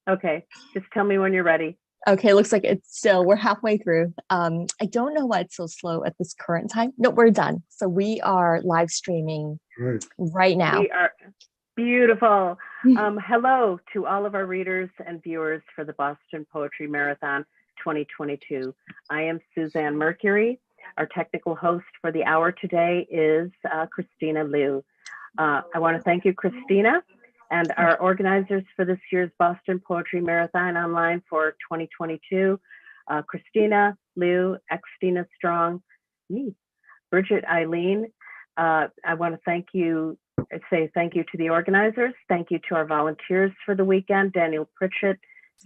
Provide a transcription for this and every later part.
Okay, just tell me when you're ready. Okay, looks like it's still, we're halfway through. I don't know why it's so slow at this current time. No, we're done. So we are live streaming right now. We are beautiful. Hello to all of our readers and viewers for the Boston Poetry Marathon 2022. I am Suzanne Mercury. Our technical host for the hour today is Christina Liu. I want to thank you, Christina, and our organizers for this year's Boston Poetry Marathon online for 2022, Christina Liu, Xtina Strong, me, Bridget Eileen. I want to say thank you to the organizers. Thank you to our volunteers for the weekend, Daniel Pritchett,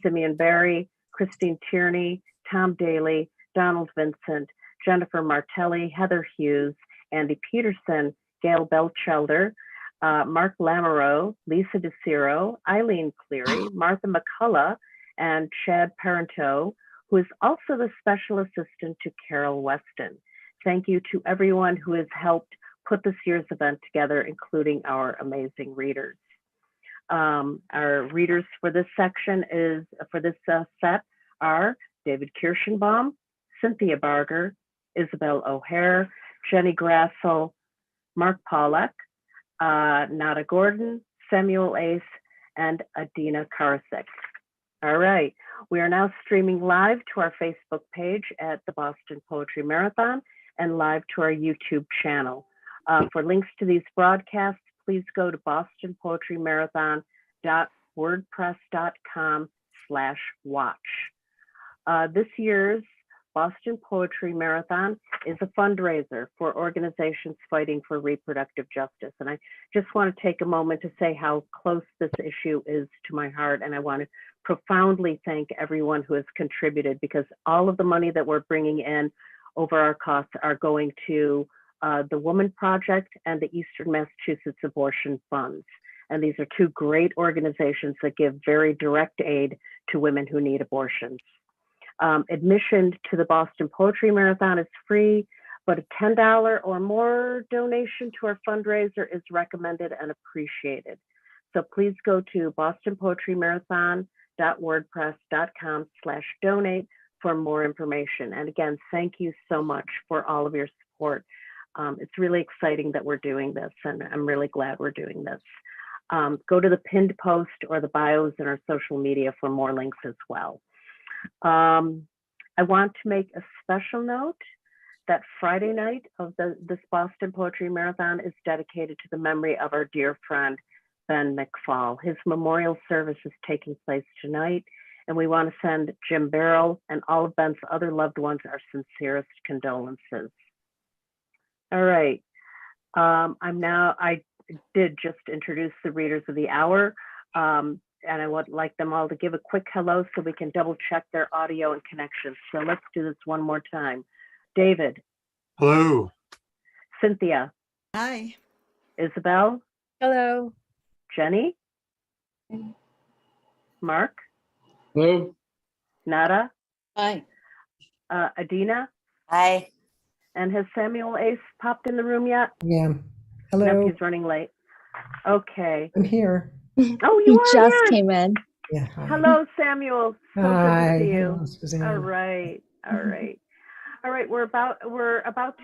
Simeon Barry, Christine Tierney, Tom Daly, Donald Vincent, Jennifer Martelli, Heather Hughes, Andy Peterson, Gail Belchelder, Mark Lamoureux, Lisa DeCiro, Eileen Cleary, Martha McCullough, and Chad Parenteau, who is also the special assistant to Carol Weston. Thank you to everyone who has helped put this year's event together, including our amazing readers. Our readers for this section set are David Kirschenbaum, Cynthia Barger, Isabel O'Hare, Jenny Grassel, Mark Pollack, Nada Gordon, Samuel Ace, and Adina Karasik. All right, we are now streaming live to our Facebook page at the Boston Poetry Marathon and live to our YouTube channel. For links to these broadcasts, please go to bostonpoetrymarathon.wordpress.com/watch. This year's Boston Poetry Marathon is a fundraiser for organizations fighting for reproductive justice. And I just want to take a moment to say how close this issue is to my heart. And I want to profoundly thank everyone who has contributed, because all of the money that we're bringing in over our costs are going to the Woman Project and the Eastern Massachusetts Abortion Funds. And these are two great organizations that give very direct aid to women who need abortions. Admission to the Boston Poetry Marathon is free, but a $10 or more donation to our fundraiser is recommended and appreciated. So please go to bostonpoetrymarathon.wordpress.com/donate for more information. And again, thank you so much for all of your support. It's really exciting that we're doing this, and I'm really glad we're doing this. Go to the pinned post or the bios in our social media for more links as well. I want to make a special note that Friday night of this Boston Poetry Marathon is dedicated to the memory of our dear friend, Ben McFall. His memorial service is taking place tonight, and we want to send Jim Barrell and all of Ben's other loved ones our sincerest condolences. All right, I did just introduce the readers of the hour. And I would like them all to give a quick hello so we can double check their audio and connections. So let's do this one more time. David. Hello. Cynthia. Hi. Isabel. Hello. Jenny. Mark. Hello. Nada. Hi. Adina. Hi. And has Samuel Ace popped in the room yet? Yeah. Hello. Nope, he's running late. Okay. I'm here. Oh, He you are just here. came in. Yeah. Hi. Hello, Samuel. So Hi. good to see you. Hello, Suzanne. All right. All right. All right. We're about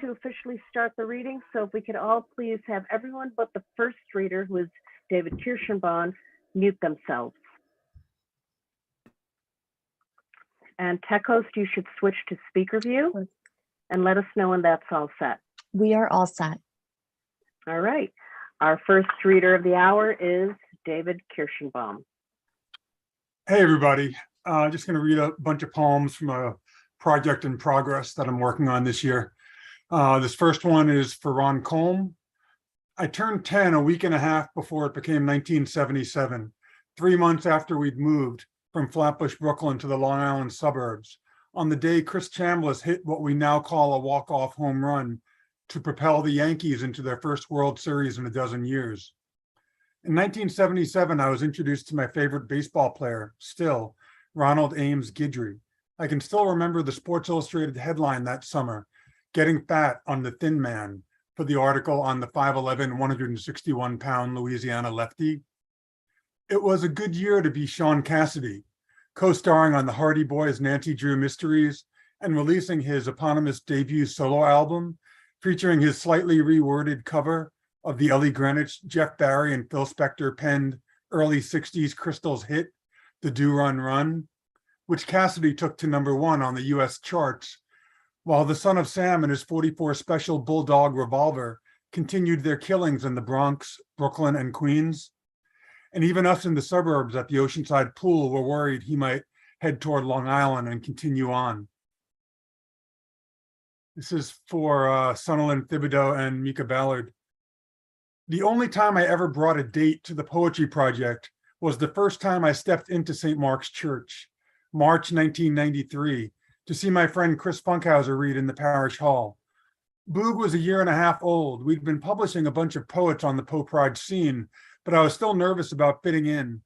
to officially start the reading. So if we could all please have everyone but the first reader, who is David Kirschenbaum, mute themselves. And tech host, you should switch to speaker view and let us know when that's all set. We are all set. All right. Our first reader of the hour is David Kirschenbaum. Hey, everybody. Just going to read a bunch of poems from a project in progress that I'm working on this year. This first one is for Ron Colm. I turned 10 a week and a half before it became 1977, 3 months after we'd moved from Flatbush, Brooklyn to the Long Island suburbs, on the day Chris Chambliss hit what we now call a walk-off home run to propel the Yankees into their first World Series in a dozen years. In 1977, I was introduced to my favorite baseball player, still, Ronald Ames Guidry. I can still remember the Sports Illustrated headline that summer, "Getting Fat on the Thin Man," for the article on the 5'11", 161-pound Louisiana lefty. It was a good year to be Sean Cassidy, co-starring on the Hardy Boys' Nancy Drew Mysteries and releasing his eponymous debut solo album, featuring his slightly reworded cover of the Ellie Greenwich, Jeff Barry, and Phil Spector penned early 60s Crystal's hit, The Do Run Run, which Cassidy took to #1 on the US charts, while the Son of Sam and his .44 Special Bulldog revolver continued their killings in the Bronx, Brooklyn, and Queens. And even us in the suburbs at the Oceanside Pool were worried he might head toward Long Island and continue on. This is for Sunderland Thibodeau and Mika Ballard. The only time I ever brought a date to the poetry project was the first time I stepped into St. Mark's Church, March 1993, to see my friend Chris Funkhauser read in the parish hall. Boog was a year and a half old. We'd been publishing a bunch of poets on the Poe Pride scene, but I was still nervous about fitting in.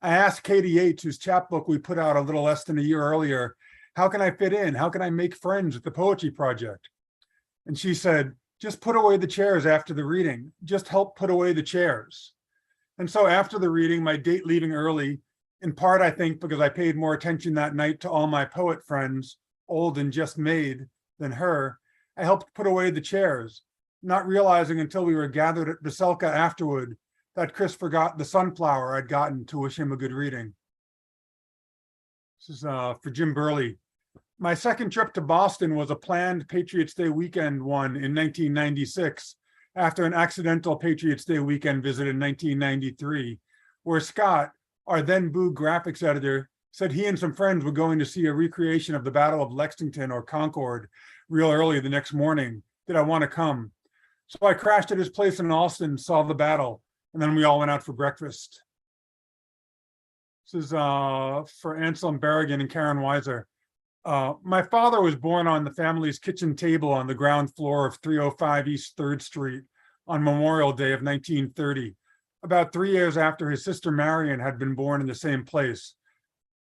I asked Katie Yates, whose chapbook we put out a little less than a year earlier, how can I fit in? How can I make friends with the poetry project? And she said, just put away the chairs after the reading. Just help put away the chairs. And so after the reading, my date leaving early, in part, I think, because I paid more attention that night to all my poet friends, old and just made, than her, I helped put away the chairs, not realizing until we were gathered at Veselka afterward that Chris forgot the sunflower I'd gotten to wish him a good reading. This is for Jim Burley. My second trip to Boston was a planned Patriots Day weekend one in 1996, after an accidental Patriots Day weekend visit in 1993, where Scott, our then Boog graphics editor, said he and some friends were going to see a recreation of the Battle of Lexington or Concord real early the next morning. Did I want to come? So I crashed at his place in Allston, saw the battle, and then we all went out for breakfast. This is for Anselm Berrigan and Karen Weiser. My father was born on the family's kitchen table on the ground floor of 305 East 3rd Street on Memorial Day of 1930, about 3 years after his sister Marion had been born in the same place.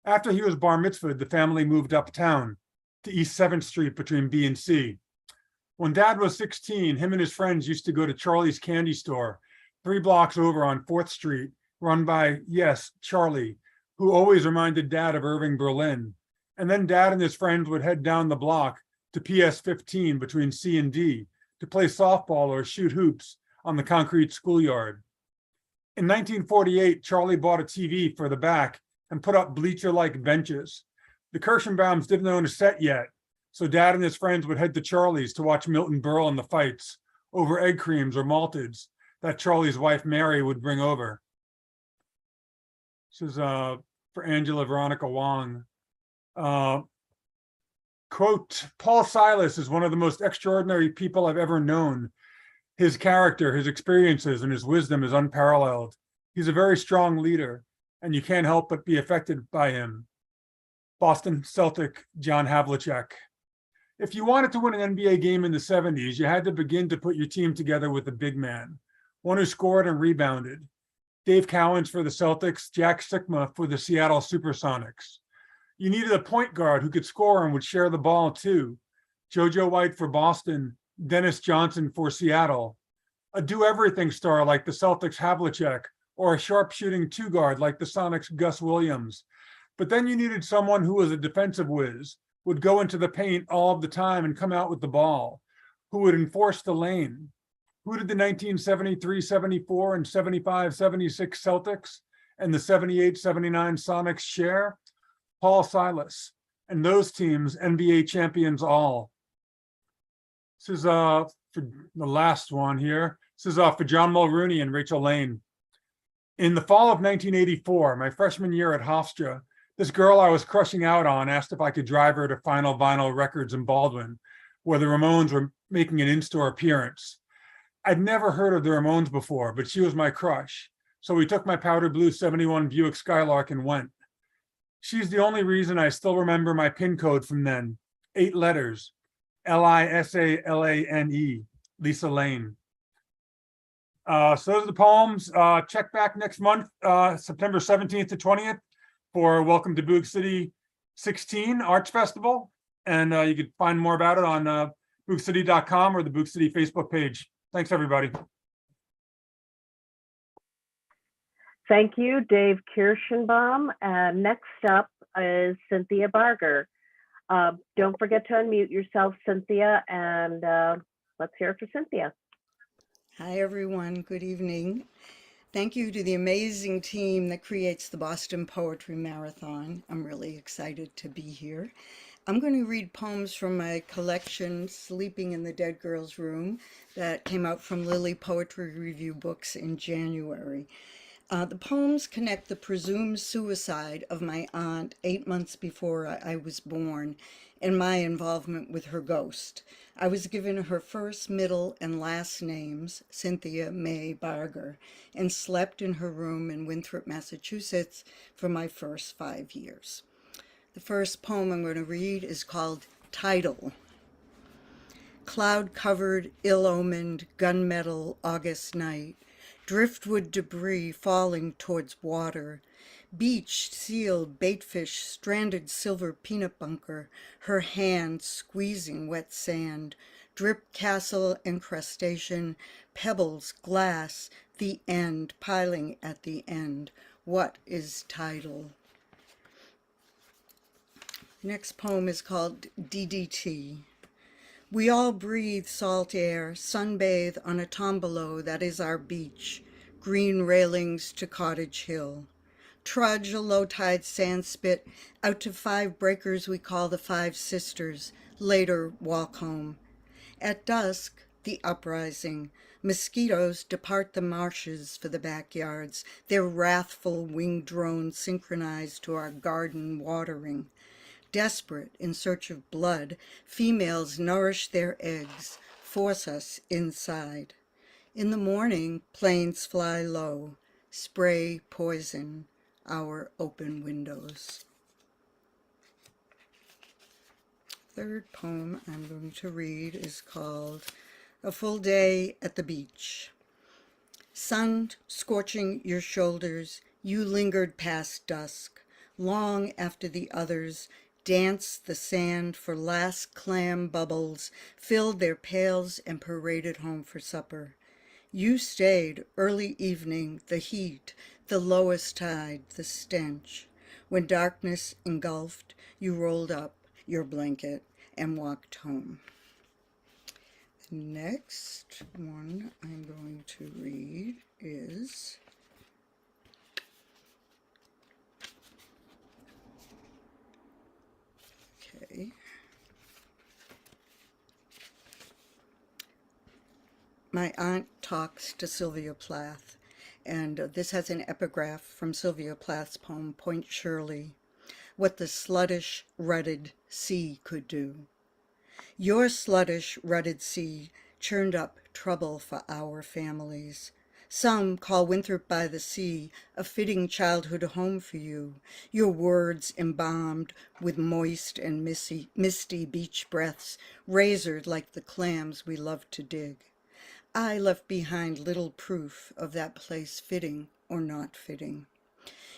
After he was bar mitzvahed, the family moved uptown to East 7th Street between B and C. When Dad was 16, him and his friends used to go to Charlie's Candy Store, 3 blocks over on 4th Street, run by, yes, Charlie, who always reminded Dad of Irving Berlin. And then Dad and his friends would head down the block to PS 15 between C and D to play softball or shoot hoops on the concrete schoolyard. In 1948, Charlie bought a TV for the back and put up bleacher-like benches. The Kirschenbaums didn't own a set yet, so Dad and his friends would head to Charlie's to watch Milton Berle in the fights over egg creams or malteds that Charlie's wife Mary would bring over. This is for Angela Veronica Wong. Quote, Paul Silas is one of the most extraordinary people I've ever known. His character, his experiences, and his wisdom is unparalleled. He's a very strong leader, and you can't help but be affected by him. Boston Celtic, John Havlicek. If you wanted to win an NBA game in the 70s, you had to begin to put your team together with a big man, one who scored and rebounded. Dave Cowens for the Celtics, Jack Sikma for the Seattle Supersonics. You needed a point guard who could score and would share the ball too. JoJo White for Boston, Dennis Johnson for Seattle. A do-everything star like the Celtics Havlicek, or a sharpshooting two-guard like the Sonics Gus Williams. But then you needed someone who was a defensive whiz, would go into the paint all of the time and come out with the ball, who would enforce the lane. Who did the 1973, 74, and 75, 76 Celtics and the 78, 79 Sonics share? Paul Silas, and those teams, NBA champions all. This is for the last one here. This is for John Mulrooney and Rachel Lane. In the fall of 1984, my freshman year at Hofstra, this girl I was crushing out on asked if I could drive her to Final Vinyl Records in Baldwin, where the Ramones were making an in-store appearance. I'd never heard of the Ramones before, but she was my crush. So we took my powder blue 71 Buick Skylark and went. She's the only reason I still remember my PIN code from then. 8 letters, Lissalane, Lisa Lane. So those are the poems. Check back next month, September 17th to 20th for Welcome to Boog City 16 Arts Festival. And you can find more about it on boogcity.com or the Boog City Facebook page. Thanks, everybody. Thank you, Dave Kirschenbaum. And next up is Cynthia Barger. Don't forget to unmute yourself, Cynthia, and let's hear it for Cynthia. Hi, everyone. Good evening. Thank you to the amazing team that creates the Boston Poetry Marathon. I'm really excited to be here. I'm going to read poems from my collection, Sleeping in the Dead Girl's Room, that came out from Lily Poetry Review Books in January. The poems connect the presumed suicide of my aunt 8 months before I was born and my involvement with her ghost. I was given her first, middle, and last names, Cynthia May Barger, and slept in her room in Winthrop, Massachusetts for my first 5 years. The first poem I'm going to read is called Title. Cloud-covered, ill-omened, gunmetal August night. Driftwood debris falling towards water. Beach, seal, baitfish, stranded silver peanut bunker, her hand squeezing wet sand. Drip castle encrustation, pebbles, glass, the end, piling at the end. What is tidal? Next poem is called DDT. We all breathe salt air, sunbathe on a tombolo that is our beach, green railings to Cottage Hill. Trudge a low-tide sand spit out to 5 breakers we call the 5 Sisters, later walk home. At dusk, the uprising. Mosquitoes depart the marshes for the backyards, their wrathful winged drones synchronized to our garden watering. Desperate in search of blood, females nourish their eggs, force us inside. In the morning, planes fly low, spray poison our open windows. Third poem I'm going to read is called A Full Day at the Beach. Sun scorching your shoulders, you lingered past dusk, long after the others danced the sand for last clam bubbles, filled their pails and paraded home for supper. You stayed early evening, the heat, the lowest tide, the stench. When darkness engulfed, you rolled up your blanket and walked home. The next one I'm going to read is My Aunt Talks to Sylvia Plath, and this has an epigraph from Sylvia Plath's poem, Point Shirley, What the Sluttish Rutted Sea Could Do. Your sluttish rutted sea churned up trouble for our families. Some call Winthrop by the Sea a fitting childhood home for you, your words embalmed with moist and misty beach breaths, razored like the clams we love to dig. I left behind little proof of that place fitting or not fitting.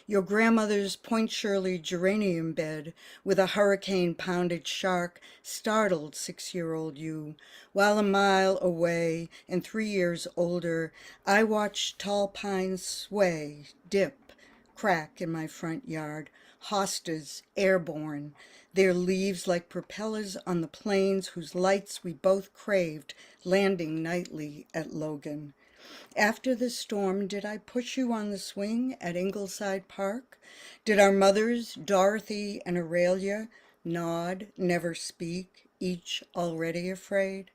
Your grandmother's Point Shirley geranium bed with a hurricane-pounded shark startled 6-year-old you, while a mile away and 3 years older, I watched tall pines sway, dip, crack in my front yard, hostas airborne, their leaves like propellers on the planes whose lights we both craved, landing nightly at Logan. After the storm, did I push you on the swing at Ingleside Park? Did our mothers, Dorothy and Aurelia, nod, never speak, each already afraid?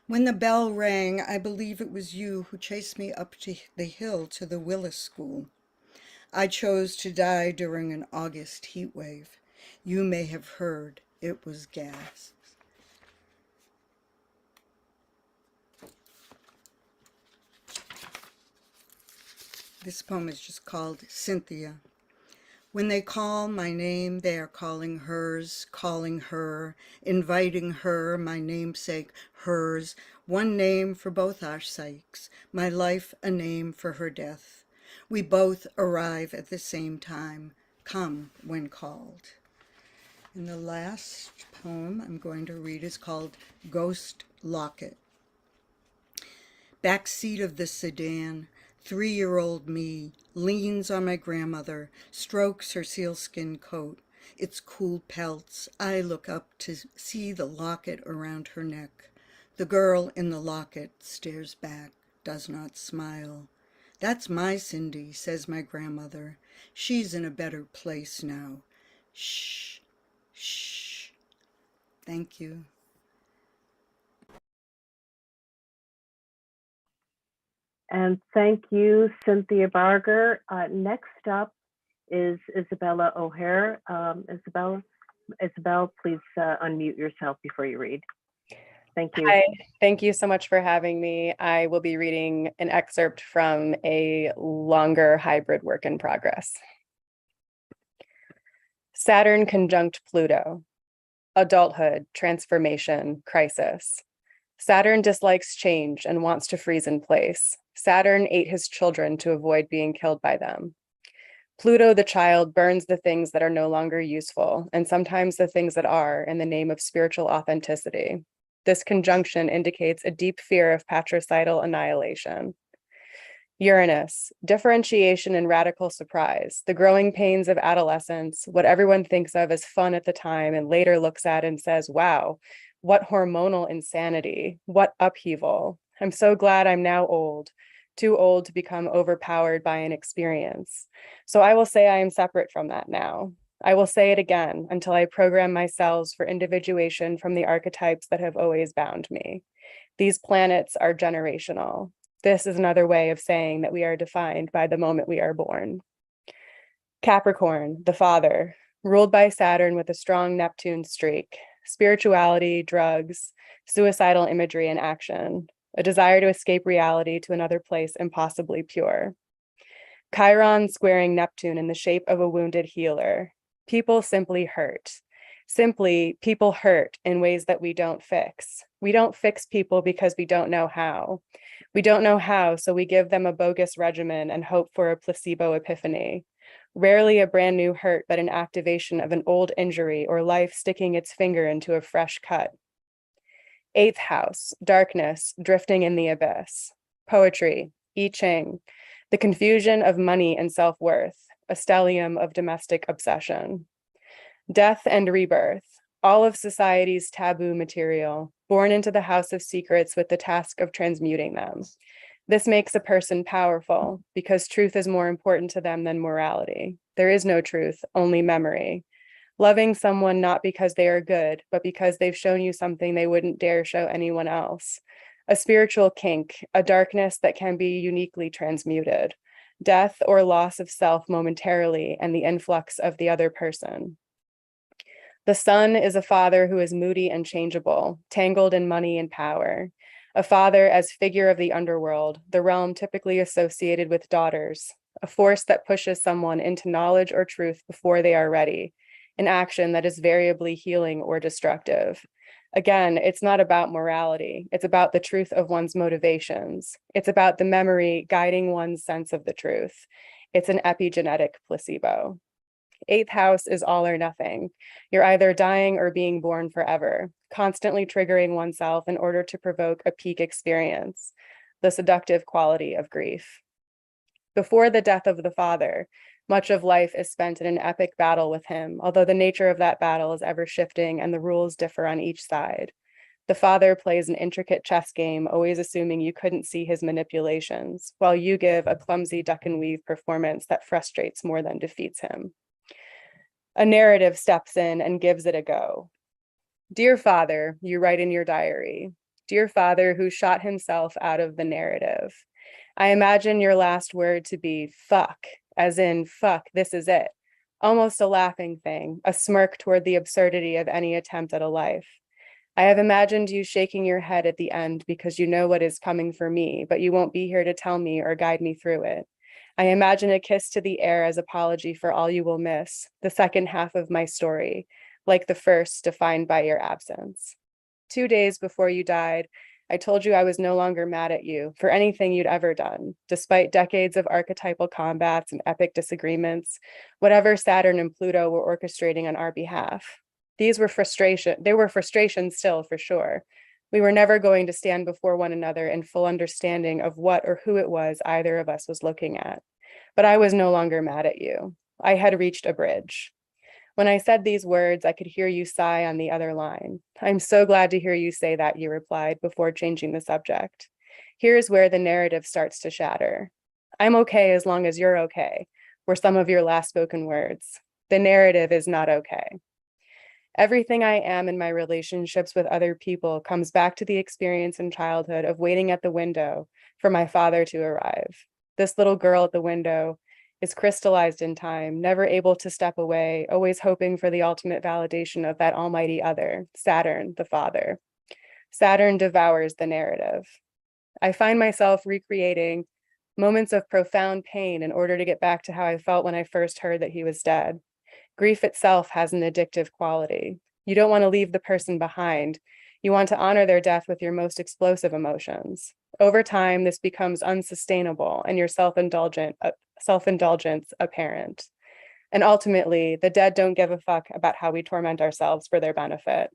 When the bell rang, I believe it was you who chased me up to the hill to the Willis School. I chose to die during an August heat wave. You may have heard it was gas. This poem is just called Cynthia. When they call my name, they are calling hers, calling her, inviting her, my namesake, hers, one name for both our sakes, my life a name for her death. We both arrive at the same time, come when called. And the last poem I'm going to read is called Ghost Locket. Backseat of the sedan, 3-year-old me leans on my grandmother, strokes her sealskin coat, its cool pelts. I look up to see the locket around her neck. The girl in the locket stares back, does not smile. That's my Cindy, says my grandmother. She's in a better place now. Shh, shh. Thank you. And thank you, Cynthia Barger. Next up is Isabella O'Hare. Isabel, please unmute yourself before you read. Thank you. Hi, thank you so much for having me. I will be reading an excerpt from a longer hybrid work in progress. Saturn conjunct Pluto. Adulthood, transformation, crisis. Saturn dislikes change and wants to freeze in place. Saturn ate his children to avoid being killed by them. Pluto, the child, burns the things that are no longer useful, and sometimes the things that are, in the name of spiritual authenticity. This conjunction indicates a deep fear of patricidal annihilation. Uranus, differentiation and radical surprise, the growing pains of adolescence, what everyone thinks of as fun at the time and later looks at and says, wow, what hormonal insanity, what upheaval. I'm so glad I'm now old, too old to become overpowered by an experience. So I will say I am separate from that now. I will say it again until I program my cells for individuation from the archetypes that have always bound me. These planets are generational. This is another way of saying that we are defined by the moment we are born. Capricorn, the father, ruled by Saturn with a strong Neptune streak, spirituality, drugs, suicidal imagery and action, a desire to escape reality to another place impossibly pure. Chiron squaring Neptune in the shape of a wounded healer. People simply hurt. Simply, people hurt in ways that we don't fix. We don't fix people because we don't know how. We don't know how, so we give them a bogus regimen and hope for a placebo epiphany. Rarely a brand new hurt, but an activation of an old injury or life sticking its finger into a fresh cut. 8th house, darkness, drifting in the abyss. Poetry, I Ching, the confusion of money and self-worth, a stellium of domestic obsession. Death and rebirth, all of society's taboo material, born into the house of secrets with the task of transmuting them. This makes a person powerful because truth is more important to them than morality. There is no truth, only memory. Loving someone not because they are good, but because they've shown you something they wouldn't dare show anyone else. A spiritual kink, a darkness that can be uniquely transmuted. Death or loss of self momentarily and the influx of the other person. The sun is a father who is moody and changeable, tangled in money and power. A father as figure of the underworld, the realm typically associated with daughters, a force that pushes someone into knowledge or truth before they are ready, an action that is variably healing or destructive. Again, it's not about morality. It's about the truth of one's motivations. It's about the memory guiding one's sense of the truth. It's an epigenetic placebo. 8th house is all or nothing. You're either dying or being born forever, constantly triggering oneself in order to provoke a peak experience, the seductive quality of grief. Before the death of the father, much of life is spent in an epic battle with him, although the nature of that battle is ever shifting and the rules differ on each side. The father plays an intricate chess game, always assuming you couldn't see his manipulations, while you give a clumsy duck and weave performance that frustrates more than defeats him. A narrative steps in and gives it a go. Dear father, you write in your diary, dear father who shot himself out of the narrative. I imagine your last word to be fuck, as in fuck, this is it. Almost a laughing thing, a smirk toward the absurdity of any attempt at a life. I have imagined you shaking your head at the end because you know what is coming for me, but you won't be here to tell me or guide me through it. I imagine a kiss to the air as apology for all you will miss, the second half of my story, like the first defined by your absence. 2 days before you died, I told you I was no longer mad at you for anything you'd ever done, despite decades of archetypal combats and epic disagreements, whatever Saturn and Pluto were orchestrating on our behalf. They were frustrations still for sure, We were never going to stand before one another in full understanding of what or who it was either of us was looking at. But I was no longer mad at you. I had reached a bridge. When I said these words, I could hear you sigh on the other line. I'm so glad to hear you say that, you replied before changing the subject. Here's where the narrative starts to shatter. I'm okay as long as you're okay, were some of your last spoken words. The narrative is not okay. Everything I am in my relationships with other people comes back to the experience in childhood of waiting at the window for my father to arrive. This little girl at the window is crystallized in time, never able to step away, always hoping for the ultimate validation of that almighty other, Saturn, the father. Saturn devours the narrative. I find myself recreating moments of profound pain in order to get back to how I felt when I first heard that he was dead. Grief itself has an addictive quality. You don't want to leave the person behind. You want to honor their death with your most explosive emotions. Over time, this becomes unsustainable and your self-indulgence apparent. And ultimately, the dead don't give a fuck about how we torment ourselves for their benefit.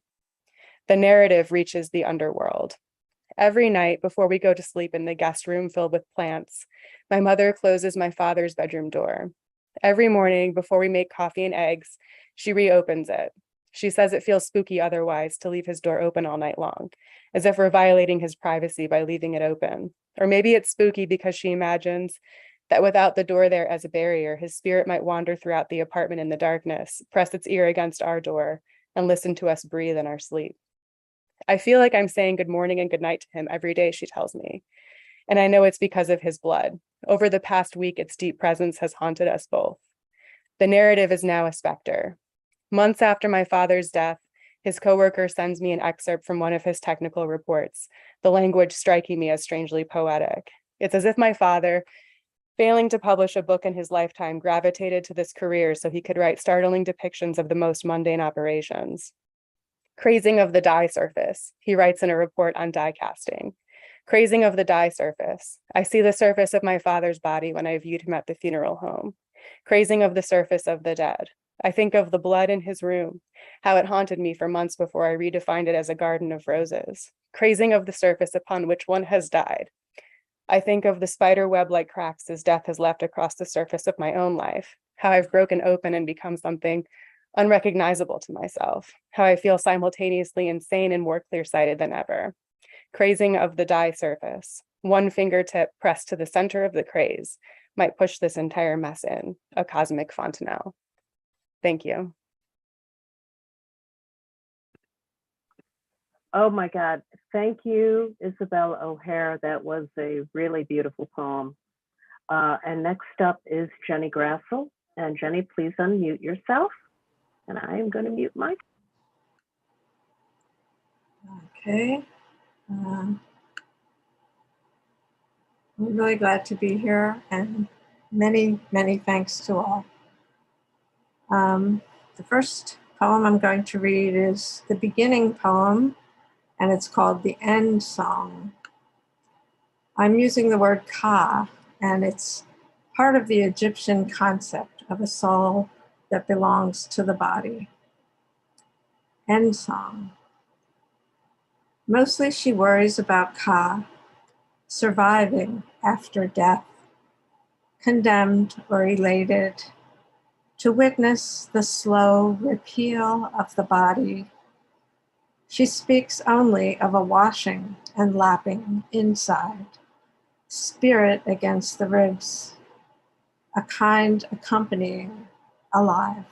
The narrative reaches the underworld. Every night before we go to sleep in the guest room filled with plants, my mother closes my father's bedroom door. Every morning before we make coffee and eggs, she reopens it. She says it feels spooky otherwise to leave his door open all night long, as if we're violating his privacy by leaving it open. Or maybe it's spooky because she imagines that without the door there as a barrier, his spirit might wander throughout the apartment in the darkness, press its ear against our door, and listen to us breathe in our sleep. I feel like I'm saying good morning and good night to him every day, she tells me. And I know it's because of his blood. Over the past week, its deep presence has haunted us both. The narrative is now a specter. Months after my father's death, his coworker sends me an excerpt from one of his technical reports, the language striking me as strangely poetic. It's as if my father, failing to publish a book in his lifetime, gravitated to this career so he could write startling depictions of the most mundane operations. Crazing of the dye surface, he writes in a report on die casting. Crazing of the dye surface. I see the surface of my father's body when I viewed him at the funeral home. Crazing of the surface of the dead. I think of the blood in his room, how it haunted me for months before I redefined it as a garden of roses. Crazing of the surface upon which one has died. I think of the spider web-like cracks his death has left across the surface of my own life, how I've broken open and become something unrecognizable to myself, how I feel simultaneously insane and more clear-sighted than ever. Crazing of the dye surface. One fingertip pressed to the center of the craze might push this entire mess in, a cosmic fontanelle. Thank you. Oh my God. Thank you, Isabel O'Hare. That was a really beautiful poem. And next up is Jenny Grassel. And Jenny, please unmute yourself. And I am going to mute mine. Okay. I'm really glad to be here, and many, many thanks to all. The first poem I'm going to read is the beginning poem, and it's called The End Song. I'm using the word Ka, and it's part of the Egyptian concept of a soul that belongs to the body. End Song. Mostly she worries about Ka, surviving after death, condemned or elated, to witness the slow repeal of the body. She speaks only of a washing and lapping inside, spirit against the ribs, a kind accompanying alive.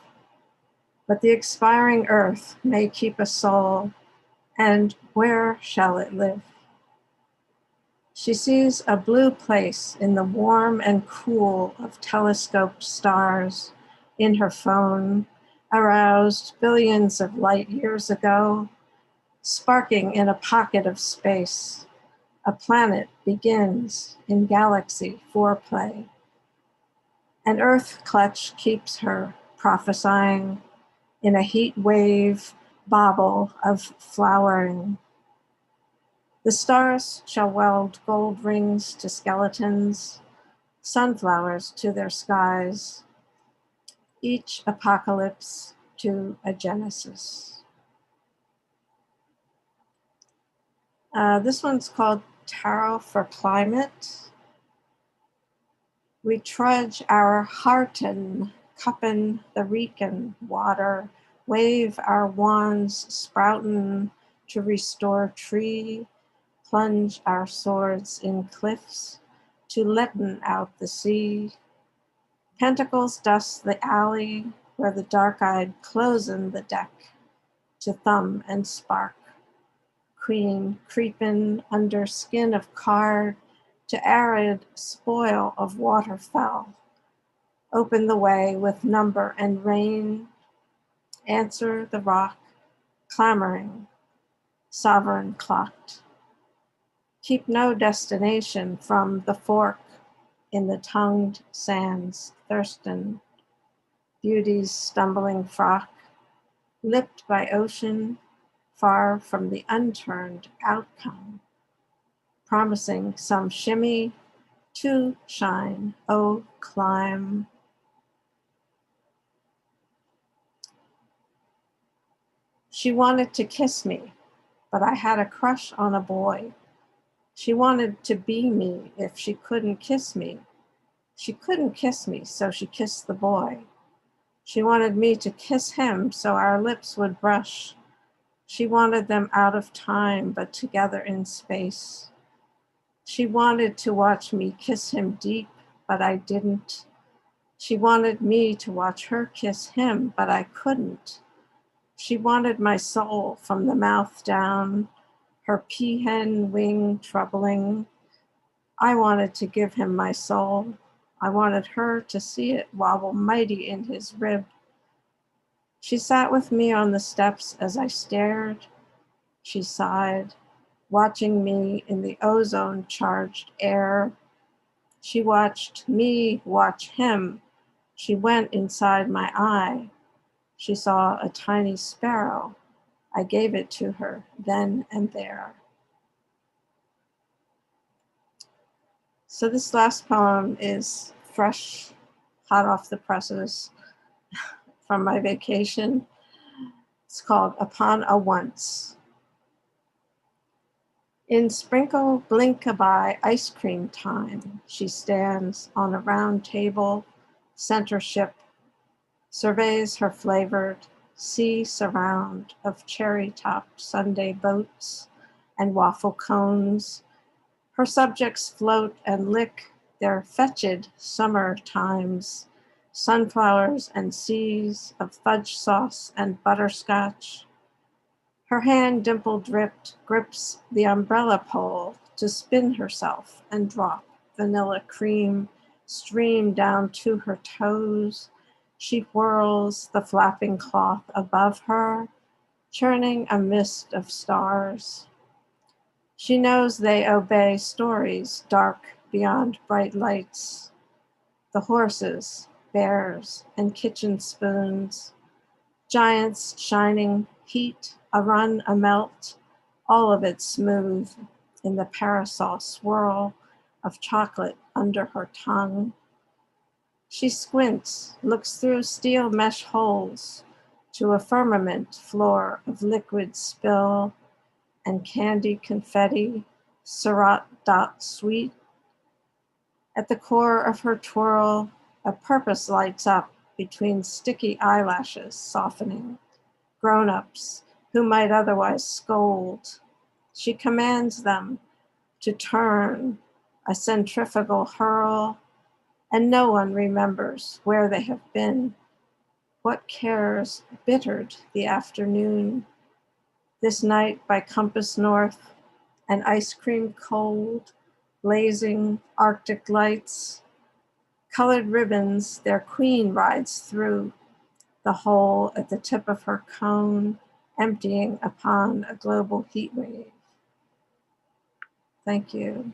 But the expiring earth may keep a soul, and where shall it live? She sees a blue place in the warm and cool of telescoped stars in her phone, aroused billions of light years ago, sparking in a pocket of space. A planet begins in galaxy foreplay. An earth clutch keeps her prophesying in a heat wave bauble of flowering. The stars shall weld gold rings to skeletons, sunflowers to their skies, each apocalypse to a genesis. This one's called Tarot for Climate. We trudge our hearten, cuppin' the reekin' water, wave our wands sproutin' to restore tree, plunge our swords in cliffs to letten out the sea. Pentacles dust the alley where the dark-eyed closen the deck to thumb and spark. Queen creepin' under skin of card to arid spoil of waterfell. Open the way with number and rain. Answer the rock, clamoring, sovereign clocked. Keep no destination from the fork in the tongued sands, thirstin'. Beauty's stumbling frock, lipped by ocean, far from the unturned outcome. Promising some shimmy to shine, oh climb. She wanted to kiss me, but I had a crush on a boy. She wanted to be me if she couldn't kiss me. She couldn't kiss me, so she kissed the boy. She wanted me to kiss him so our lips would brush. She wanted them out of time, but together in space. She wanted to watch me kiss him deep, but I didn't. She wanted me to watch her kiss him, but I couldn't. She wanted my soul from the mouth down, her peahen wing troubling. I wanted to give him my soul. I wanted her to see it wobble mighty in his rib. She sat with me on the steps as I stared. She sighed, watching me in the ozone-charged air. She watched me watch him. She went inside my eye. She saw a tiny sparrow. I gave it to her then and there. So this last poem is fresh, hot off the presses from my vacation. It's called Upon a Once. In sprinkle blink-a-by ice cream time, she stands on a round table, center ship, surveys her flavored sea surround of cherry-topped Sunday boats and waffle cones. Her subjects float and lick their fetid summer times, sunflowers and seas of fudge sauce and butterscotch. Her hand dimple-dripped grips the umbrella pole to spin herself and drop vanilla cream stream down to her toes. She whirls the flapping cloth above her, churning a mist of stars. She knows they obey stories dark beyond bright lights. The horses, bears, and kitchen spoons, giants shining heat, a run, a melt, all of it smooth in the parasol swirl of chocolate under her tongue. She squints, looks through steel mesh holes to a firmament floor of liquid spill and candy confetti, Syrah dot sweet. At the core of her twirl, a purpose lights up between sticky eyelashes softening, grown-ups who might otherwise scold. She commands them to turn, a centrifugal hurl, and no one remembers where they have been. What cares bittered the afternoon? This night by compass north, and ice cream cold, blazing Arctic lights, colored ribbons their queen rides through, the hole at the tip of her cone, emptying upon a global heat wave. Thank you.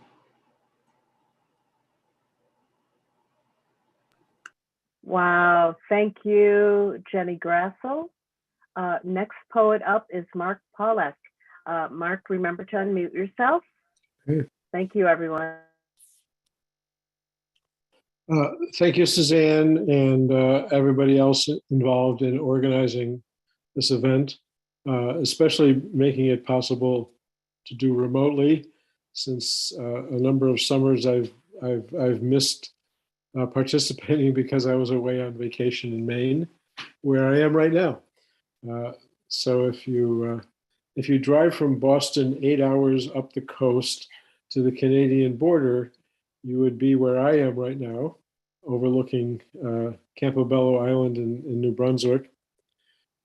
Wow, thank you, Jenny Grassel. Next poet up is Mark Pollack. Mark, remember to unmute yourself. Okay. Thank you, everyone. Thank you, Suzanne, and everybody else involved in organizing this event, especially making it possible to do remotely, since a number of summers I've missed participating because I was away on vacation in Maine, where I am right now. So if you drive from Boston 8 hours up the coast to the Canadian border, you would be where I am right now, overlooking Campobello Island in New Brunswick.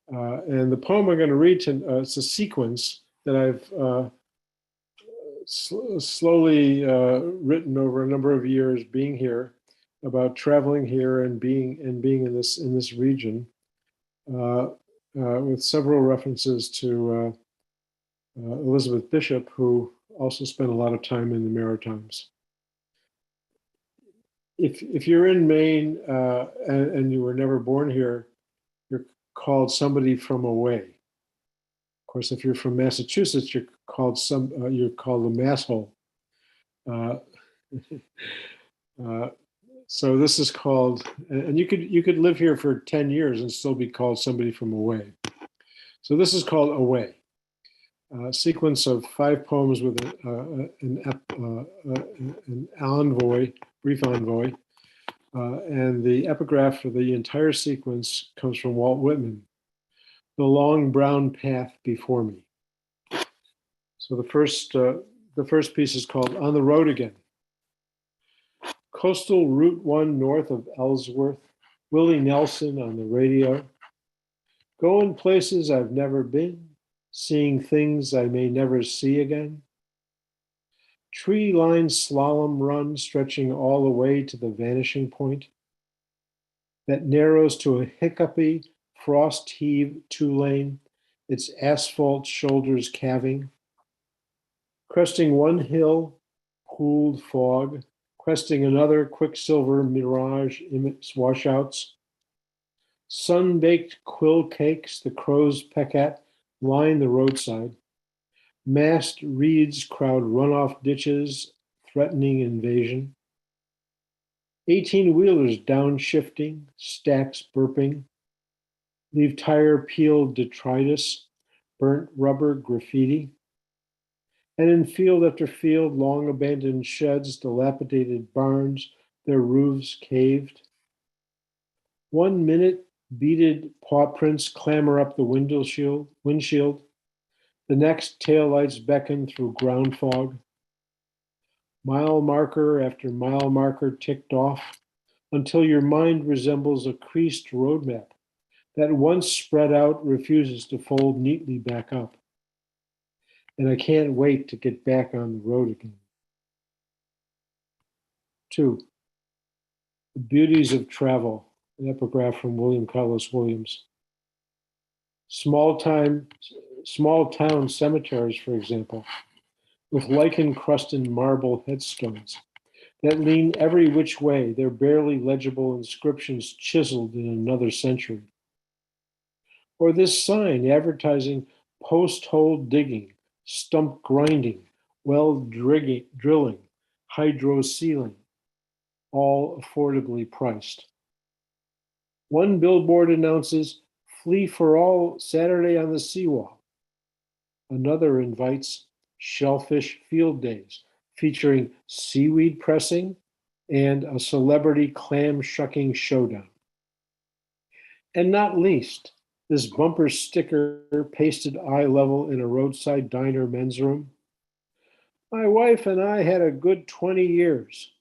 And the poem I'm going to read, it's a sequence that I've slowly written over a number of years being here, about traveling here and being in this region, with several references to Elizabeth Bishop, who also spent a lot of time in the Maritimes. If you're in Maine and you were never born here, you're called somebody from away. Of course, if you're from Massachusetts, you're called a masshole. So this is called, and you could live here for 10 years and still be called somebody from away. So this is called Away. A sequence of 5 poems with an envoy, brief envoy, and the epigraph for the entire sequence comes from Walt Whitman. The long brown path before me. So the first piece is called On the Road Again. Coastal Route 1 north of Ellsworth, Willie Nelson on the radio. Going places I've never been, seeing things I may never see again. Tree-lined slalom run stretching all the way to the vanishing point that narrows to a hiccupy, frost-heaved 2-lane, its asphalt shoulders calving. Cresting one hill, pooled fog, cresting another, quicksilver mirage washouts. Sun-baked quill cakes the crows peck at line the roadside. Massed reeds crowd runoff ditches, threatening invasion. 18-wheelers downshifting, stacks burping. Leave tire peeled detritus, burnt rubber graffiti. And in field after field, long abandoned sheds, dilapidated barns, their roofs caved. 1 minute, beaded paw prints clamber up the windshield. The next, taillights beckon through ground fog. Mile marker after mile marker ticked off until your mind resembles a creased roadmap that once spread out refuses to fold neatly back up. And I can't wait to get back on the road again. 2. The Beauties of Travel, an epigraph from William Carlos Williams. Small town cemeteries, for example, with lichen-crusted marble headstones that lean every which way, their barely legible inscriptions chiseled in another century. Or this sign advertising post-hole digging, stump grinding, well drilling, hydro sealing, all affordably priced. One billboard announces Flea for All Saturday on the seawall. Another invites shellfish field days featuring seaweed pressing and a celebrity clam shucking showdown. And not least, this bumper sticker pasted eye level in a roadside diner men's room. My wife and I had a good 20 years.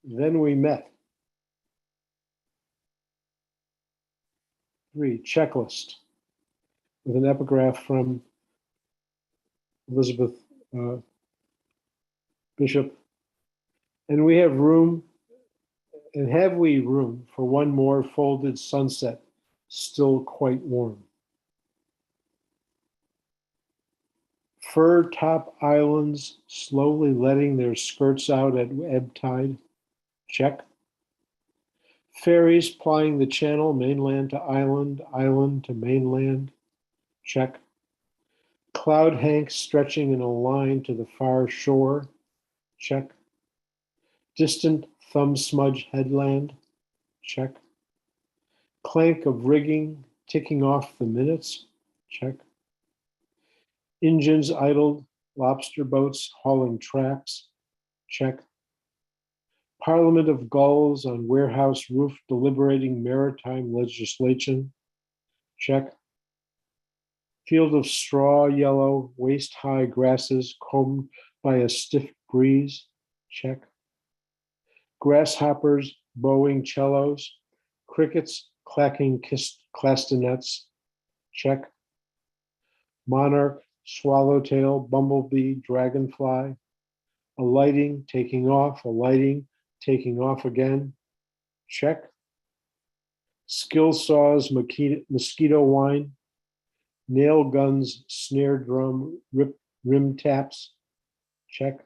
Then we met. 3, checklist, with an epigraph from Elizabeth Bishop. And we have room, and have we room for one more folded sunset, still quite warm. Fir top islands slowly letting their skirts out at ebb tide, check. Ferries plying the channel, mainland to island, island to mainland, check. Cloud hanks stretching in a line to the far shore, check. Distant thumb smudge headland, check. Clank of rigging ticking off the minutes, check. Engines idled lobster boats hauling traps, check. Parliament of gulls on warehouse roof deliberating maritime legislation, check. Field of straw yellow, waist-high grasses combed by a stiff breeze, check. Grasshoppers bowing cellos, crickets clacking castanets, check. Monarch, swallowtail, bumblebee, dragonfly, alighting, taking off, alighting, taking off again, check. Skill saws, mosquito wine, nail guns, snare drum, rim taps, check.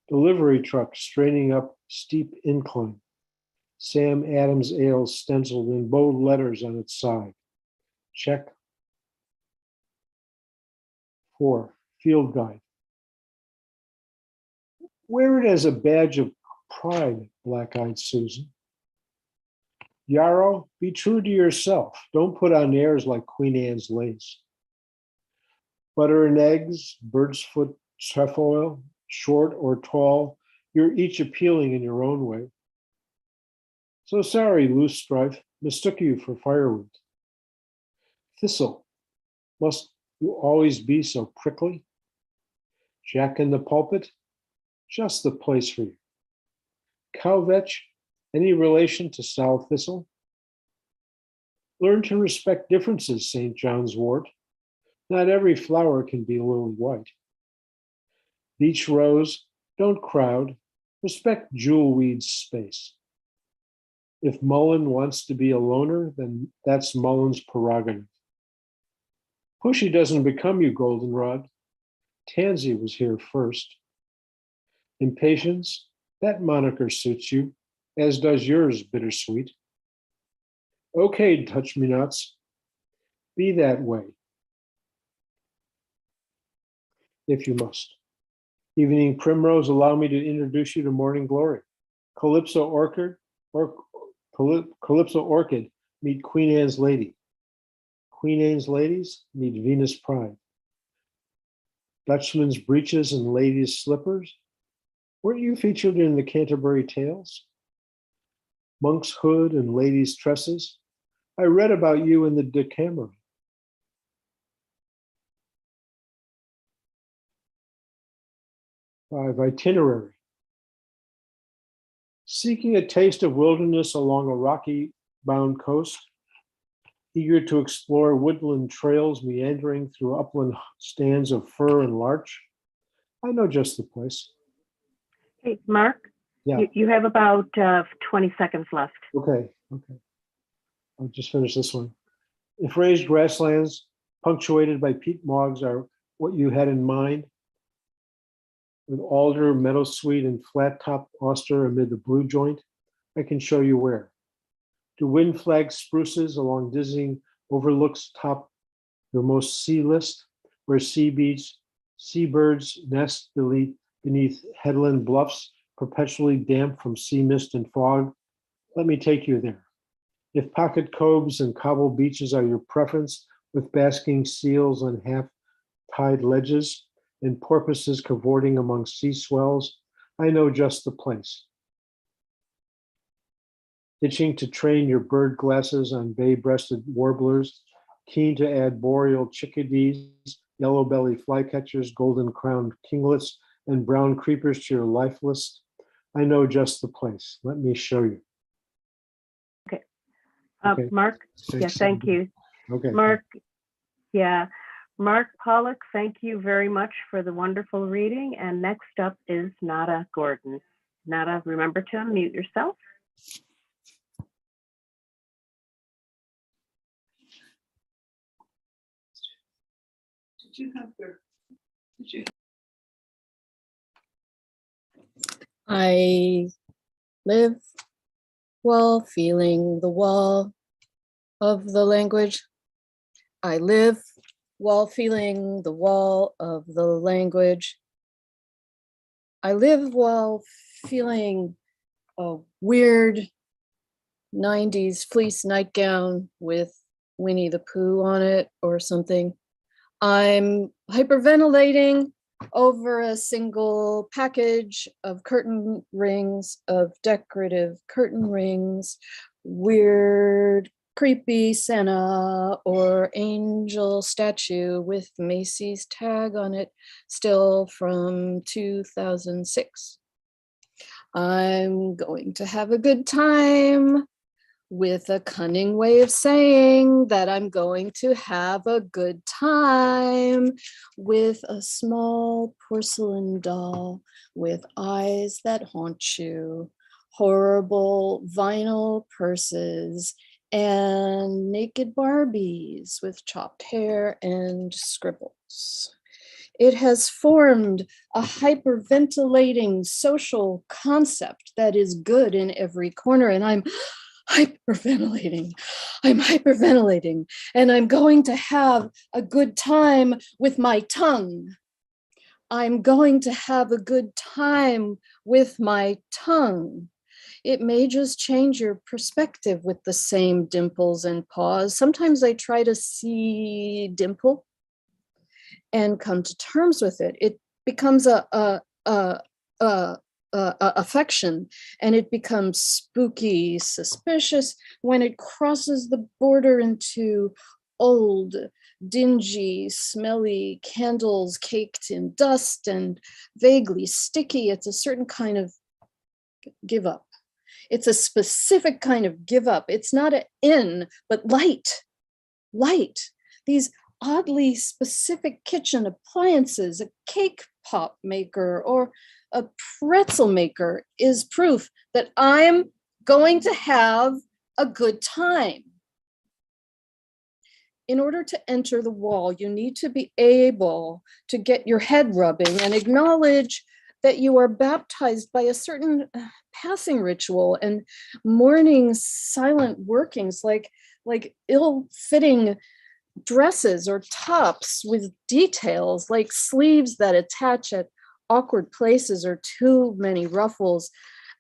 Delivery truck straining up steep incline, Sam Adams Ale stenciled in bold letters on its side, check. 4, field guide. Wear it as a badge of pride, black-eyed Susan. Yarrow, be true to yourself. Don't put on airs like Queen Anne's lace. Butter and eggs, bird's foot trefoil, short or tall, you're each appealing in your own way. So sorry, loose strife, mistook you for firewood. Thistle, must you always be so prickly? Jack in the pulpit, just the place for you. Cowvetch, any relation to sow thistle? Learn to respect differences, St. John's wort. Not every flower can be lily white. Beach rose, don't crowd, respect jewelweed's space. If Mullen wants to be a loner, then that's Mullen's prerogative. Pushy doesn't become you, goldenrod. Tansy was here first. Impatience, that moniker suits you, as does yours, bittersweet. Okay, touch-me-nots, be that way, if you must. Evening primrose, allow me to introduce you to morning glory. Calypso orchid, Calypso orchid, meet Queen Anne's lady. Queen Anne's ladies, meet Venus pride. Dutchman's breeches and ladies' slippers. Weren't you featured in the Canterbury Tales? Monk's hood and ladies' tresses. I read about you in the Decameron. 5, itinerary. Seeking a taste of wilderness along a rocky-bound coast, eager to explore woodland trails meandering through upland stands of fir and larch, I know just the place. Hey, Mark, Yeah. you have about 20 seconds left. Okay. I'll just finish this one. If raised grasslands punctuated by peat mogs are what you had in mind, with alder, meadowsweet, and flat-topped oyster amid the blue joint, I can show you where. Do wind-flagged spruces along dizzying overlooks top your most sea list, where seabirds nest beneath headland bluffs, perpetually damp from sea mist and fog? Let me take you there. If pocket coves and cobble beaches are your preference, with basking seals on half-tide ledges and porpoises cavorting among sea swells, I know just the place. Itching to train your bird glasses on bay-breasted warblers, keen to add boreal chickadees, yellow-belly flycatchers, golden-crowned kinglets, and brown creepers to your life list, I know just the place. Let me show you. Okay. Okay. Mark, yes, thank you. Okay. Mark, yeah. Mark Pollack, thank you very much for the wonderful reading. And next up is Nada Gordon. Nada, remember to unmute yourself. I live while feeling the wall of the language. I live while feeling the wall of the language. I live while feeling a weird 90s fleece nightgown with Winnie the Pooh on it or something. I'm hyperventilating over a single package of curtain rings, of decorative curtain rings, weird, creepy Santa or angel statue with Macy's tag on it, still from 2006. I'm going to have a good time, with a cunning way of saying that I'm going to have a good time, with a small porcelain doll with eyes that haunt you, horrible vinyl purses, and naked Barbies with chopped hair and scribbles. It has formed a hyperventilating social concept that is good in every corner, and I'm hyperventilating. I'm hyperventilating, and I'm going to have a good time with my tongue. I'm going to have a good time with my tongue. It may just change your perspective with the same dimples and paws. Sometimes I try to see dimple and come to terms with it. It becomes a affection, and it becomes spooky, suspicious when it crosses the border into old, dingy, smelly candles caked in dust and vaguely sticky. It's a certain kind of give up. It's a specific kind of give up. It's not an in, but light. These oddly specific kitchen appliances, a cake pop maker or a pretzel maker, is proof that I'm going to have a good time. In order to enter the wall, you need to be able to get your head rubbing and acknowledge that you are baptized by a certain passing ritual and morning silent workings, like ill-fitting dresses or tops with details, like sleeves that attach at awkward places or too many ruffles.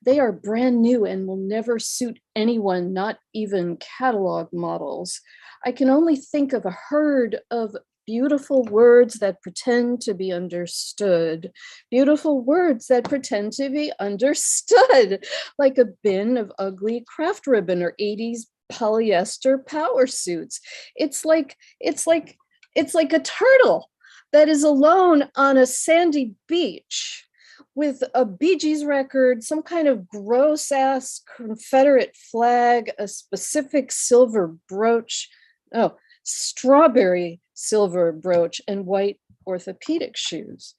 They are brand new and will never suit anyone, not even catalog models. I can only think of a herd of beautiful words that pretend to be understood. Beautiful words that pretend to be understood, like a bin of ugly craft ribbon or 80s polyester power suits. It's like a turtle that is alone on a sandy beach with a Bee Gees record, some kind of gross ass Confederate flag, a specific silver brooch, strawberry silver brooch, and white orthopedic shoes.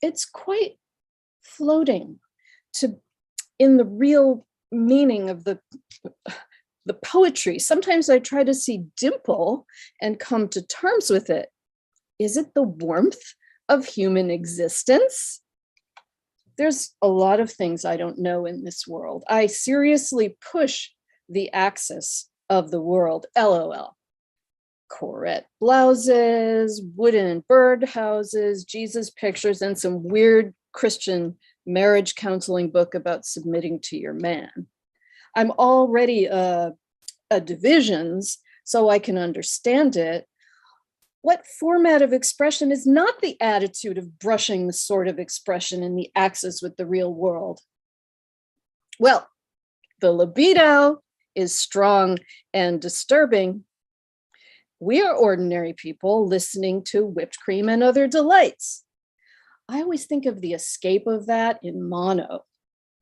It's quite floating in the real meaning of the poetry. Sometimes I try to see dimple and come to terms with it. Is it the warmth of human existence? There's a lot of things I don't know in this world. I seriously push the axis of the world, LOL. Corette blouses, wooden birdhouses, Jesus pictures, and some weird Christian marriage counseling book about submitting to your man. I'm already a divisions, so I can understand it. What format of expression is not the attitude of brushing the sort of expression in the axis with the real world? Well, the libido is strong and disturbing. We are ordinary people listening to whipped cream and other delights. I always think of the escape of that in mono.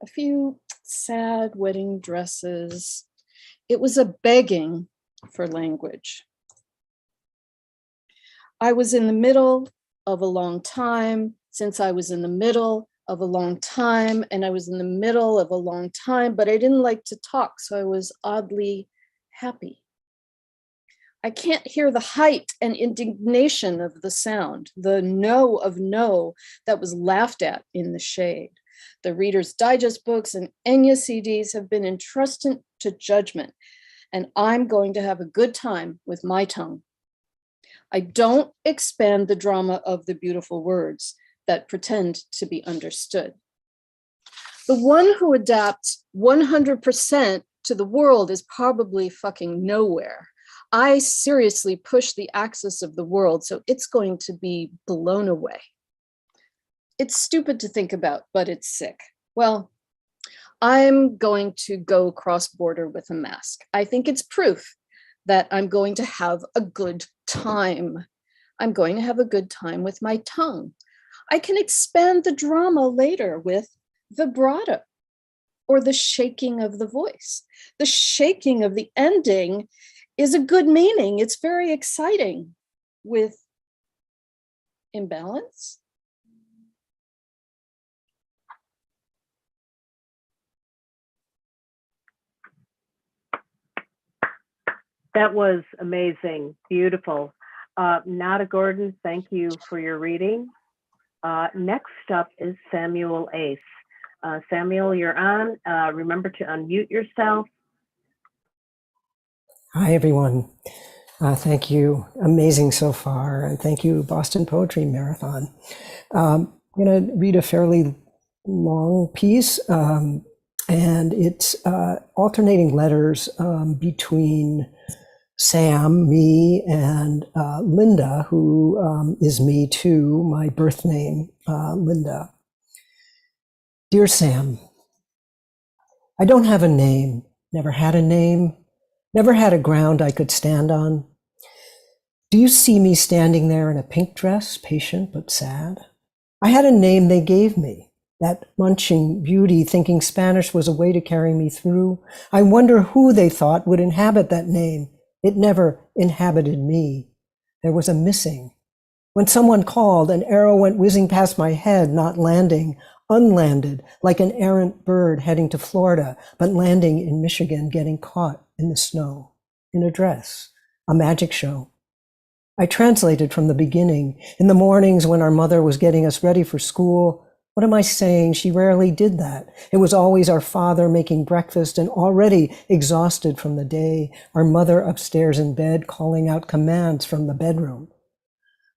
A few sad wedding dresses. It was a begging for language. I was in the middle of a long time, since I was in the middle of a long time, and I was in the middle of a long time, but I didn't like to talk, so I was oddly happy. I can't hear the height and indignation of the sound, the no of no that was laughed at in the shade. The Reader's Digest books and Enya CDs have been entrusted to judgment, and I'm going to have a good time with my tongue. I don't expand the drama of the beautiful words that pretend to be understood. The one who adapts 100% to the world is probably fucking nowhere. I seriously push the axis of the world, so it's going to be blown away. it's stupid to think about, but it's sick. Well, I'm going to go cross border with a mask. I think it's proof that I'm going to have a good time. I'm going to have a good time with my tongue. I can expand the drama later with vibrato or the shaking of the voice. The shaking of the ending is a good meaning. It's very exciting. With imbalance, That was amazing, beautiful. Nada Gordon, thank you for your reading. Next up is Samuel Ace. Samuel, you're on. Remember to unmute yourself. Hi, everyone. Thank you. Amazing so far. And thank you, Boston Poetry Marathon. I'm going to read a fairly long piece, and it's alternating letters between Sam, me, and Linda, who is me too, my birth name, Linda. Dear Sam, I don't have a name, never had a name, never had a ground I could stand on. Do you see me standing there in a pink dress, patient but sad? I had a name they gave me, that munching beauty, thinking Spanish was a way to carry me through. I wonder who they thought would inhabit that name. It never inhabited me. There was a missing. When someone called, an arrow went whizzing past my head, not landing, unlanded, like an errant bird heading to Florida, but landing in Michigan, getting caught in the snow, in a dress, a magic show. I translated from the beginning. In the mornings when our mother was getting us ready for school, what am I saying? She rarely did that. It was always our father making breakfast and already exhausted from the day, our mother upstairs in bed calling out commands from the bedroom.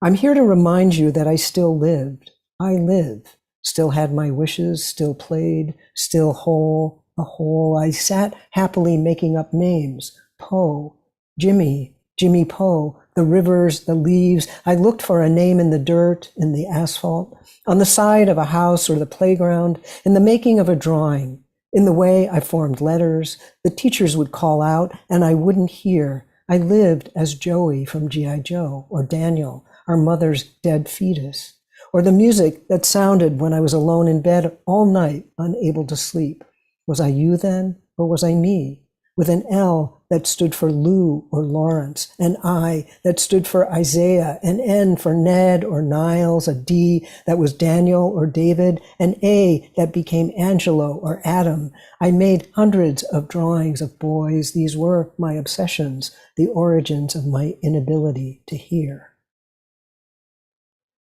I'm here to remind you that I still lived. I live, still had my wishes, still played, still whole, a whole. I sat happily making up names. Poe, Jimmy, Jimmy Poe, the rivers, the leaves. I looked for a name in the dirt, in the asphalt, on the side of a house or the playground, in the making of a drawing, in the way I formed letters. The teachers would call out and I wouldn't hear. I lived as Joey from G.I. Joe, or Daniel, our mother's dead fetus, or the music that sounded when I was alone in bed all night, unable to sleep. Was I you then, or was I me? With an L that stood for Lou or Lawrence, an I that stood for Isaiah, an N for Ned or Niles, a D that was Daniel or David, an A that became Angelo or Adam. I made hundreds of drawings of boys. These were my obsessions, the origins of my inability to hear.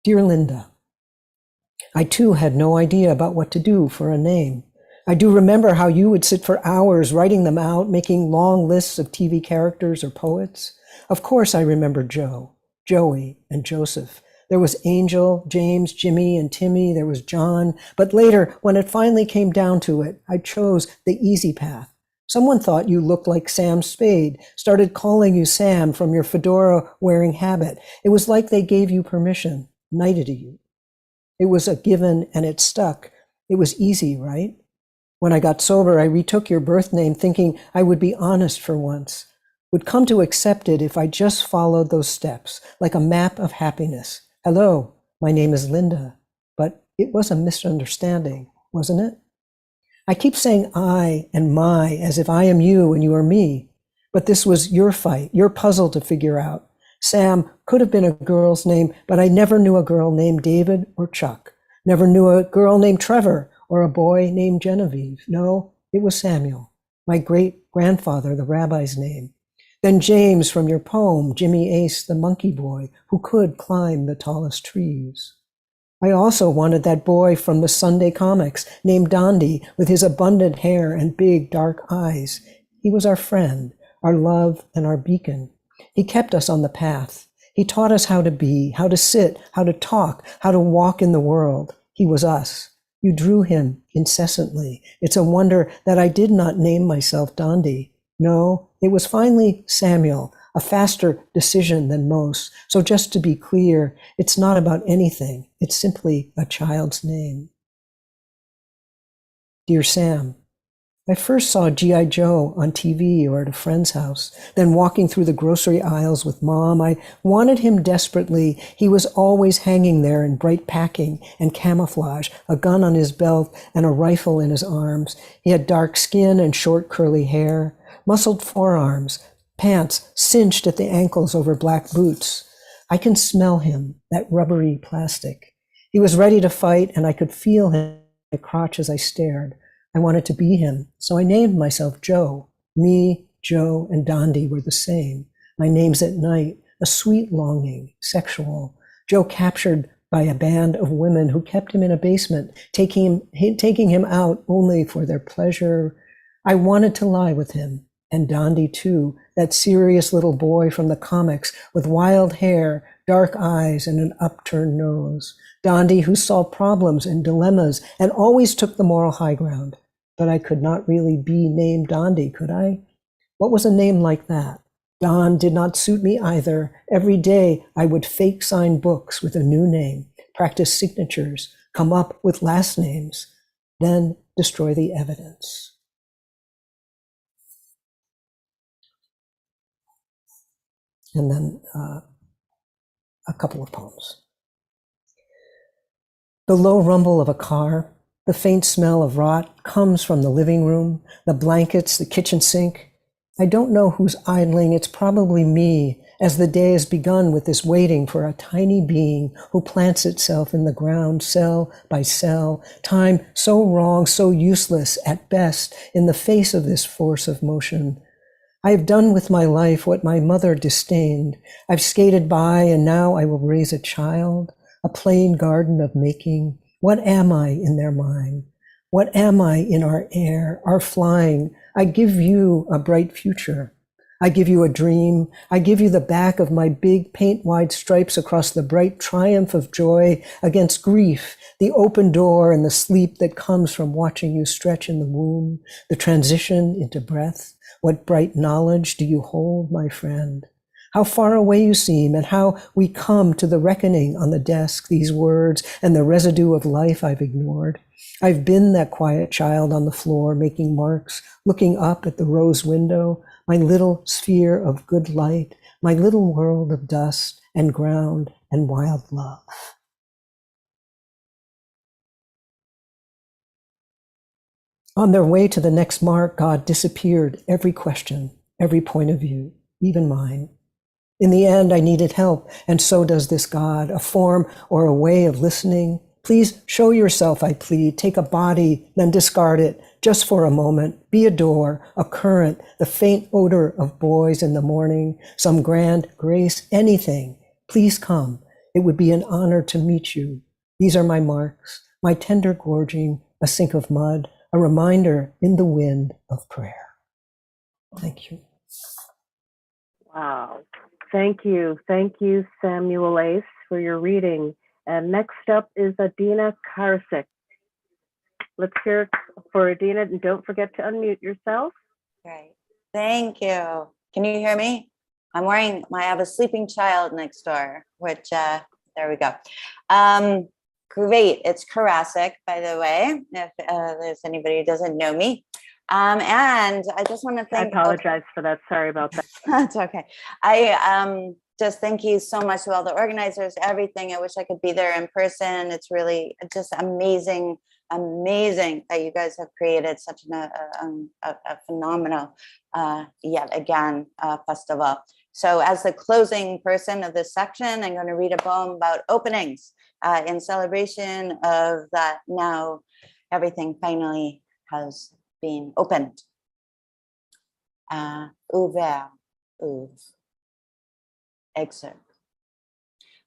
Dear Linda, I too had no idea about what to do for a name. I do remember how you would sit for hours writing them out, making long lists of TV characters or poets. Of course, I remember Joe, Joey, and Joseph. There was Angel, James, Jimmy, and Timmy. There was John. But later, when it finally came down to it, I chose the easy path. Someone thought you looked like Sam Spade, started calling you Sam from your fedora-wearing habit. It was like they gave you permission, knighted you. It was a given and it stuck. It was easy, right? When I got sober, I retook your birth name thinking I would be honest for once, would come to accept it if I just followed those steps, like a map of happiness. Hello, my name is Linda, but it was a misunderstanding, wasn't it? I keep saying I and my as if I am you and you are me, but this was your fight, your puzzle to figure out. Sam could have been a girl's name, but I never knew a girl named David or Chuck, never knew a girl named Trevor, or a boy named Genevieve. No, it was Samuel, my great-grandfather, the rabbi's name. Then James from your poem, Jimmy Ace, the monkey boy, who could climb the tallest trees. I also wanted that boy from the Sunday comics named Dondi with his abundant hair and big dark eyes. He was our friend, our love, and our beacon. He kept us on the path. He taught us how to be, how to sit, how to talk, how to walk in the world. He was us. You drew him incessantly. It's a wonder that I did not name myself Dondi. No, it was finally Samuel, a faster decision than most. So just to be clear, it's not about anything. It's simply a child's name. Dear Sam, I first saw G.I. Joe on TV or at a friend's house, then walking through the grocery aisles with Mom. I wanted him desperately. He was always hanging there in bright packing and camouflage, a gun on his belt and a rifle in his arms. He had dark skin and short curly hair, muscled forearms, pants cinched at the ankles over black boots. I can smell him, that rubbery plastic. He was ready to fight, and I could feel him in my crotch as I stared. I wanted to be him, so I named myself Joe. Me, Joe, and Dondi were the same. My names at night, a sweet longing, sexual. Joe captured by a band of women who kept him in a basement, taking him out only for their pleasure. I wanted to lie with him, and Dondi too, that serious little boy from the comics with wild hair, dark eyes, and an upturned nose. Dondi who solved problems and dilemmas and always took the moral high ground. But I could not really be named Dondi, could I? What was a name like that? Don did not suit me either. Every day I would fake sign books with a new name, practice signatures, come up with last names, then destroy the evidence. And then a couple of poems. The low rumble of a car, the faint smell of rot comes from the living room, the blankets, the kitchen sink. I don't know who's idling. It's probably me, as the day has begun with this waiting for a tiny being who plants itself in the ground, cell by cell, time so wrong, so useless at best in the face of this force of motion. I have done with my life what my mother disdained. I've skated by, and now I will raise a child, a plain garden of making. What am I in their mind? What am I in our air, our flying? I give you a bright future. I give you a dream. I give you the back of my big paint-wide stripes across the bright triumph of joy against grief, the open door and the sleep that comes from watching you stretch in the womb, the transition into breath. What bright knowledge do you hold, my friend? How far away you seem, and how we come to the reckoning on the desk, these words and the residue of life I've ignored. I've been that quiet child on the floor, making marks, looking up at the rose window, my little sphere of good light, my little world of dust and ground and wild love. On their way to the next mark, God disappeared every question, every point of view, even mine. In the end, I needed help, and so does this God, a form or a way of listening. Please show yourself, I plead. Take a body, then discard it, just for a moment. Be a door, a current, the faint odor of boys in the morning, some grand grace, anything. Please come. It would be an honor to meet you. These are my marks, my tender gorging, a sink of mud, a reminder in the wind of prayer. Thank you. Wow. Thank you. Thank you, Samuel Ace, for your reading. And next up is Adina Karasik. Let's hear it for Adina, and don't forget to unmute yourself. Great. Thank you. Can you hear me? I have a sleeping child next door, which, there we go. Great. It's Karasik, by the way, if there's anybody who doesn't know me. And I just want to thank. I apologize for that. Sorry about that. That's okay. I just thank you so much to all the organizers, everything. I wish I could be there in person. It's really just amazing that you guys have created such a phenomenal, yet again, festival. So as the closing person of this section, I'm going to read a poem about openings in celebration of that now everything finally has been opened. Ouvert, ouvre. Excerpt.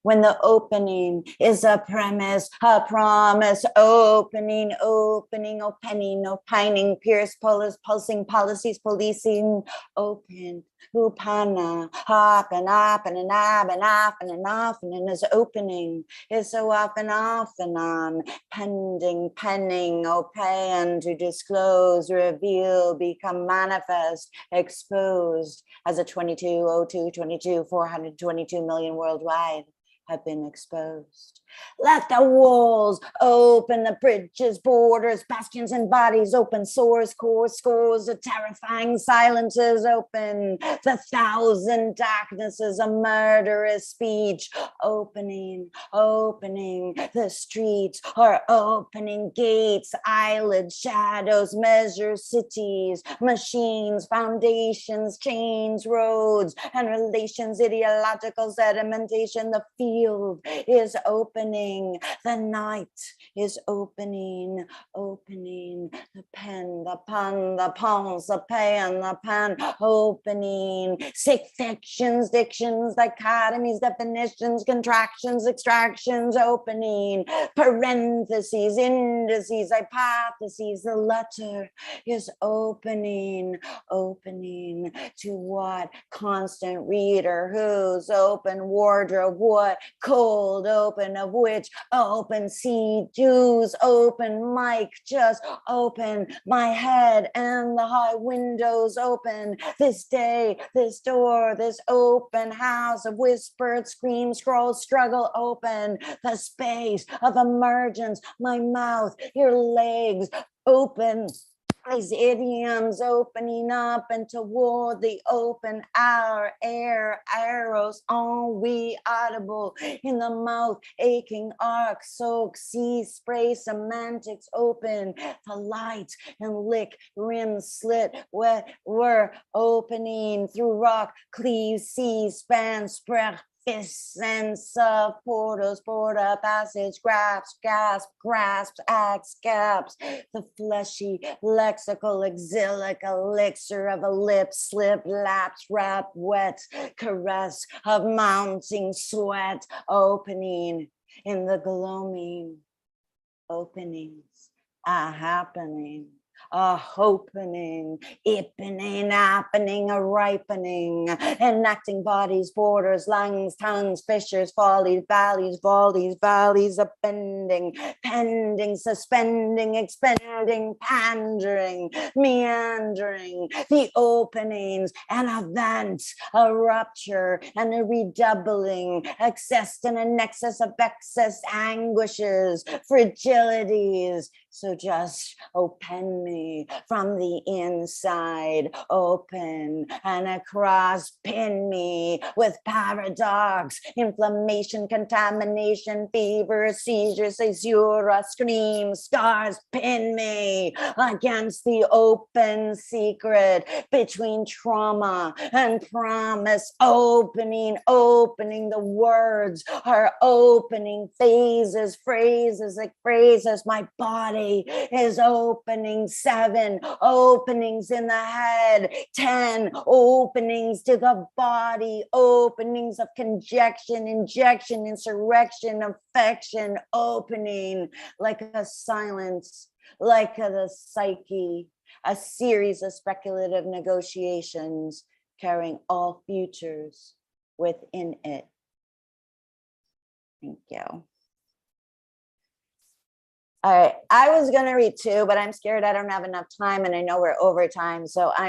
when the opening is a premise, a promise, opening, opening, opining, pierce, pulsing, policies, policing, open, upana, happen, and often, and this opening is so often on, pending, penning, open, to disclose, reveal, become manifest, exposed, as a 422 million worldwide have been exposed. Let the walls open, the bridges, borders, bastions and bodies open, sores, cores, scores of terrifying silences open, the thousand darknesses of murderous speech opening, the streets are opening, gates, eyelids, shadows, measure cities, machines, foundations, chains, roads, and relations, ideological sedimentation, the field is opening, the night is opening, the pen, the pun, the pulse, the pen, the pen, opening, sick fictions, dictions, dichotomies, definitions, contractions, extractions, opening, parentheses, indices, hypotheses, the letter is opening to what constant reader, whose open wardrobe, what cold open of which open seed Jews, open mic, just open my head and the high windows open this day, this door, this open house of whispered scream, scroll, struggle, open the space of emergence, my mouth, your legs open. These idioms opening up and toward the open hour, air, arrows, on we audible in the mouth, aching arc, soak, see, spray, semantics open, the light and lick, rim, slit, wet, were opening through rock, cleave, see, span, spread, sense of portals, porta, passage, grasp, gasp, grasps, axe, gaps, the fleshy, lexical, exilic, elixir of a lip, slip, lapse, wrap, wet, caress of mounting sweat, opening in the gloaming, openings are happening. A opening, ipening, happening, a ripening, enacting bodies, borders, lungs, tongues, fissures, follies, valleys, appending, pending, suspending, expending, pandering, meandering, the openings, an event, a rupture, and a redoubling, excess and a nexus of excess anguishes, fragilities. So just open me from the inside, open and across, pin me with paradox, inflammation, contamination, fever, seizures, caesura, scream, scars, pin me against the open secret between trauma and promise, opening, the words are opening, phases, phrases like phrases, my body is opening, 7 openings in the head, 10 openings to the body, openings of conjection, injection, insurrection, affection, opening like a silence, like the psyche, a series of speculative negotiations carrying all futures within it. Thank you. All right, I was going to read 2, but I'm scared I don't have enough time, and I know we're over time, so